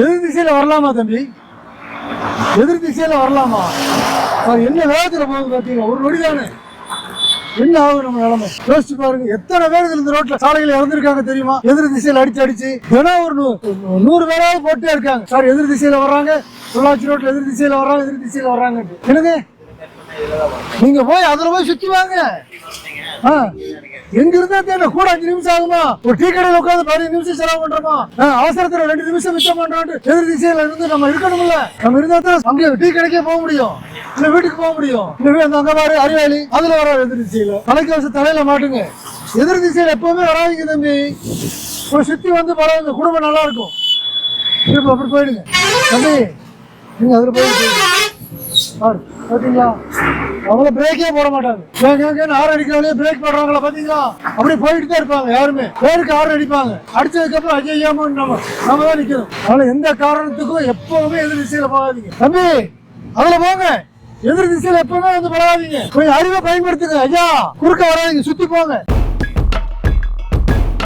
எதிர் திசையில வரலாமா தம்பி? எதிர் திசையில வரலாமா? என்ன வேகத்துல போகுது பாத்தீங்க, ஒரு நொடி தானே. என்ன ஆகும் நம்ம நிலைமை யோசிச்சு பாருங்க. எத்தனை பேர்கள் இந்த ரோட்ல சாலைகள் இறந்துருக்காங்க தெரியுமா? எதிர் திசையில அடிச்சு தினம் ஒரு 100 பேராவது போட்டே இருக்காங்க. சார் எதிர் திசையில வர்றாங்க, பொள்ளாச்சி ரோட்ல எதிர் திசையில வர்றாங்க, எதிர் திசையில வர்றாங்க. என்னது நீங்க போய் அதுல போய் சுத்தி வாங்க. எங்க இருந்தா தெரியல, கூட 5 நிமிஷம் ஆகுமா? ஒரு டீ கடையில உட்காந்து 15 நிமிஷம் செலவு பண்றோமா? அவசரத்துல 2 நிமிஷம் மிச்சம் பண்றோம். எதிர் திசையில இருந்து நம்ம இருக்கணும்ல. நம்ம இருந்தா தான் அங்க டீ கடைக்கே போக முடியும், இல்ல வீட்டுக்கு போக முடியும். அங்க பாரு அறிவாளி, அதுல வர எதிர் திசையில தலைக்கவசம் தலையில மாட்டுங்க. எதிர் திசையில எப்பவுமே வராதிங்க தம்பி. ஒரு சுத்தி வந்து பரவாயில்ல, குடும்பம் நல்லா இருக்கும். அப்படி போயிடுங்க தம்பி. நீங்க அதுல போயிட்டு பாத்தீங்களா, அவங்கள பிரேக்கே போட மாட்டாங்க. ஆறு அடிக்கிறவங்களே பிரேக் போடுறாங்களா பாத்தீங்களா? அப்படி போயிட்டு தான் இருப்பாங்க. யாருமே பேருக்கு ஆறு அடிப்பாங்க, அடிச்சதுக்கு அப்புறம் அஜய்யாம நம்ம தான் நிக்கணும். அதனால எந்த காரணத்துக்கும் எப்பவுமே எதிர் திசையில போகாதீங்க தம்பி. அதுல போங்க, எதிர் திசையில எப்பவுமே வந்து பழகாதீங்க. கொஞ்சம் அறிவை பயன்படுத்துங்க ஐயா. குறுக்க வராதீங்க, சுத்தி போங்க.